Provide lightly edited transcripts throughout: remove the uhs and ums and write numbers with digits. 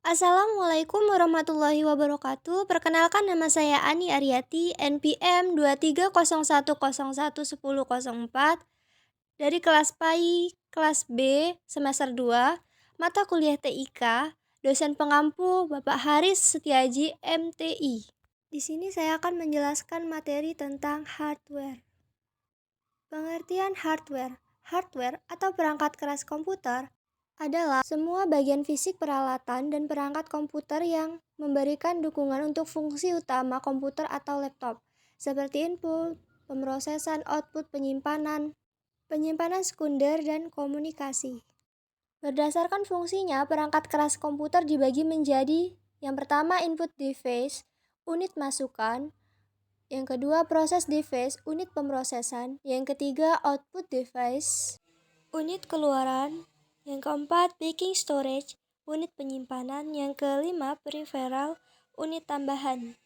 Assalamualaikum warahmatullahi wabarakatuh. Perkenalkan, nama saya Ani Aryati, NPM 2301011004 dari kelas PAI kelas B semester 2, mata kuliah TIK, dosen pengampu Bapak Haris Setiaji MTI. Di sini saya akan menjelaskan materi tentang hardware. Pengertian hardware. Hardware atau perangkat keras komputer adalah semua bagian fisik peralatan dan perangkat komputer yang memberikan dukungan untuk fungsi utama komputer atau laptop, seperti input, pemrosesan, output, penyimpanan sekunder, dan komunikasi. Berdasarkan fungsinya, perangkat keras komputer dibagi menjadi: yang pertama, input device, unit masukan; yang kedua, proses device, unit pemrosesan; yang ketiga, output device, unit keluaran; yang keempat, backing storage, unit penyimpanan; yang kelima, peripheral, unit tambahan.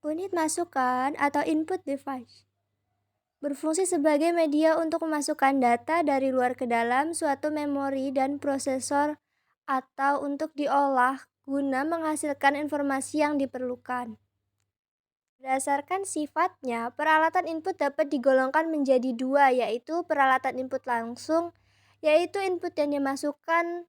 Unit masukan atau input device berfungsi sebagai media untuk memasukkan data dari luar ke dalam suatu memori dan prosesor atau untuk diolah guna menghasilkan informasi yang diperlukan. Berdasarkan sifatnya, peralatan input dapat digolongkan menjadi dua, yaitu peralatan input langsung, yaitu input yang dimasukkan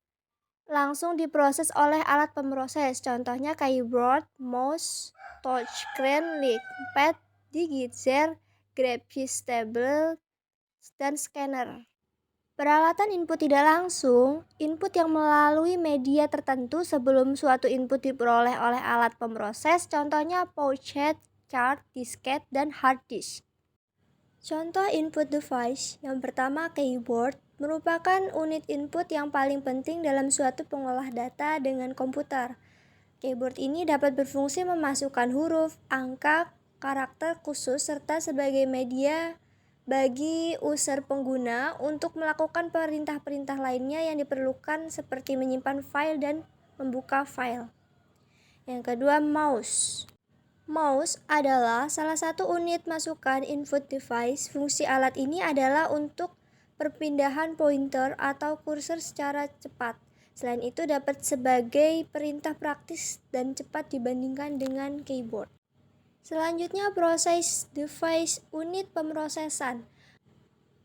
langsung diproses oleh alat pemroses, contohnya keyboard, mouse, touchscreen, pad, digitzer, graphics table, dan scanner. Peralatan input tidak langsung, input yang melalui media tertentu sebelum suatu input diperoleh oleh alat pemroses, contohnya pouchet, chart, disket, dan hard disk. Contoh input device. Yang pertama, keyboard merupakan unit input yang paling penting dalam suatu pengolah data dengan komputer. Keyboard ini dapat berfungsi memasukkan huruf, angka, karakter khusus, serta sebagai media bagi user pengguna untuk melakukan perintah-perintah lainnya yang diperlukan, seperti menyimpan file dan membuka file. Yang kedua, mouse. Mouse adalah salah satu unit masukan input device. Fungsi alat ini adalah untuk perpindahan pointer atau kursor secara cepat. Selain itu, dapat sebagai perintah praktis dan cepat dibandingkan dengan keyboard. Selanjutnya, proses device, unit pemrosesan.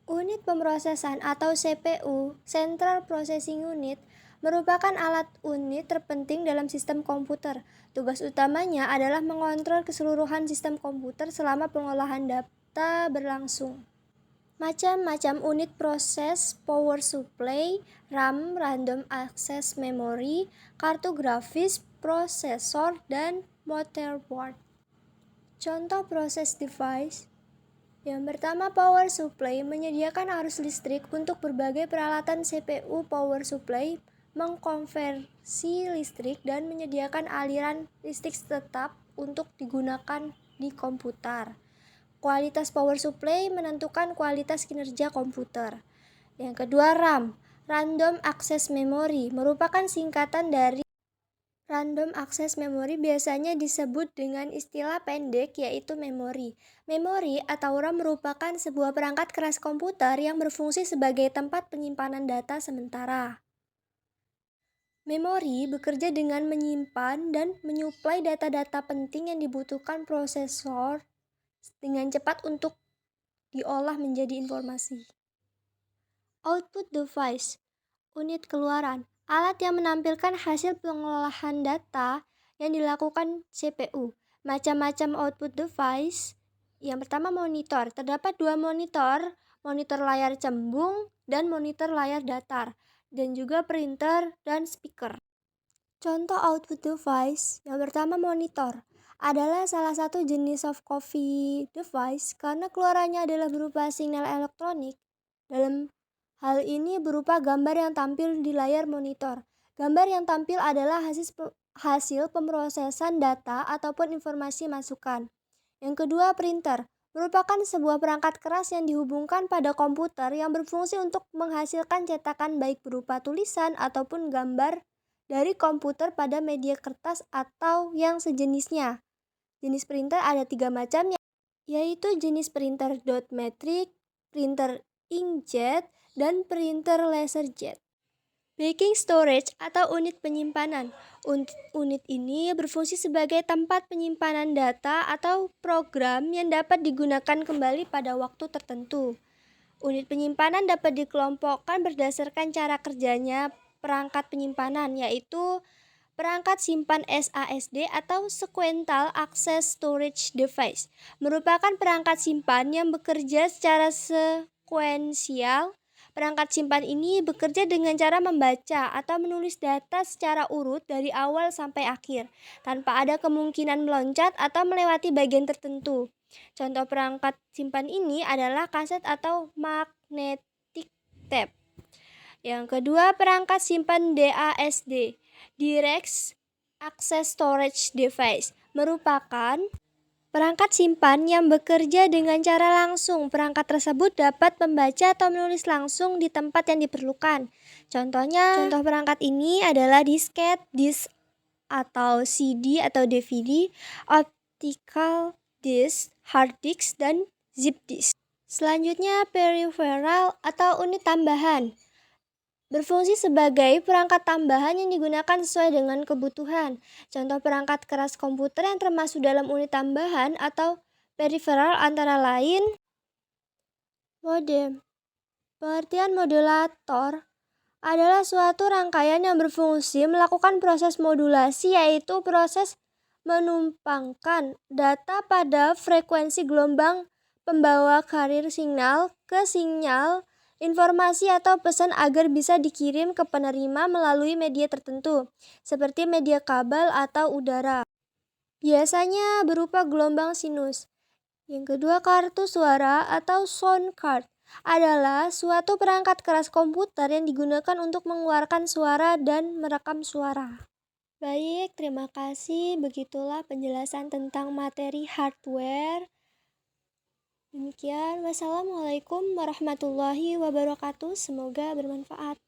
Unit pemrosesan atau CPU, Central Processing Unit, merupakan alat unit terpenting dalam sistem komputer. Tugas utamanya adalah mengontrol keseluruhan sistem komputer selama pengolahan data berlangsung. Macam-macam unit proses: power supply, RAM, random access memory, kartu grafis, prosesor, dan motherboard. Contoh proses device. Yang pertama, power supply menyediakan arus listrik untuk berbagai peralatan. CPU power supply mengkonversi listrik dan menyediakan aliran listrik tetap untuk digunakan di komputer. Kualitas power supply menentukan kualitas kinerja komputer. Yang kedua, RAM, random access memory, merupakan singkatan dari random access memory, biasanya disebut dengan istilah pendek yaitu memori. Memori atau RAM merupakan sebuah perangkat keras komputer yang berfungsi sebagai tempat penyimpanan data sementara. Memori bekerja dengan menyimpan dan menyuplai data-data penting yang dibutuhkan prosesor dengan cepat untuk diolah menjadi informasi. Output device, unit keluaran, alat yang menampilkan hasil pengolahan data yang dilakukan CPU. Macam-macam output device. Yang pertama, monitor. Terdapat dua monitor, monitor layar cembung dan monitor layar datar, dan juga printer dan speaker. Contoh output device. Yang pertama, monitor adalah salah satu jenis soft copy device karena keluarannya adalah berupa sinyal elektronik. Dalam hal ini berupa gambar yang tampil di layar monitor. Gambar yang tampil adalah hasil pemrosesan data ataupun informasi masukan. Yang kedua, printer merupakan sebuah perangkat keras yang dihubungkan pada komputer yang berfungsi untuk menghasilkan cetakan baik berupa tulisan ataupun gambar dari komputer pada media kertas atau yang sejenisnya. Jenis printer ada 3 macam, yaitu jenis printer dot matrix, printer inkjet, dan printer laserjet. Baking storage atau unit penyimpanan. Unit ini berfungsi sebagai tempat penyimpanan data atau program yang dapat digunakan kembali pada waktu tertentu. Unit penyimpanan dapat dikelompokkan berdasarkan cara kerjanya perangkat penyimpanan, yaitu perangkat simpan SASD atau Sequential Access Storage Device. Merupakan perangkat simpan yang bekerja secara sekuensial. Perangkat simpan ini bekerja dengan cara membaca atau menulis data secara urut dari awal sampai akhir, tanpa ada kemungkinan meloncat atau melewati bagian tertentu. Contoh perangkat simpan ini adalah kaset atau magnetic tape. Yang kedua, perangkat simpan DASD, Direct Access Storage Device, merupakan perangkat simpan yang bekerja dengan cara langsung. Perangkat tersebut dapat membaca atau menulis langsung di tempat yang diperlukan. Contoh perangkat ini adalah disket, disk atau CD atau DVD, optical disk, hard disk, dan zip disk. Selanjutnya, peripheral atau unit tambahan. Berfungsi sebagai perangkat tambahan yang digunakan sesuai dengan kebutuhan. Contoh perangkat keras komputer yang termasuk dalam unit tambahan atau peripheral antara lain modem. Pengertian modulator adalah suatu rangkaian yang berfungsi melakukan proses modulasi, yaitu proses menumpangkan data pada frekuensi gelombang pembawa carrier signal ke sinyal informasi atau pesan agar bisa dikirim ke penerima melalui media tertentu, seperti media kabel atau udara. Biasanya berupa gelombang sinus. Yang kedua, kartu suara atau sound card adalah suatu perangkat keras komputer yang digunakan untuk mengeluarkan suara dan merekam suara. Baik, terima kasih. Begitulah penjelasan tentang materi hardware. Demikian, wassalamualaikum warahmatullahi wabarakatuh. Semoga bermanfaat.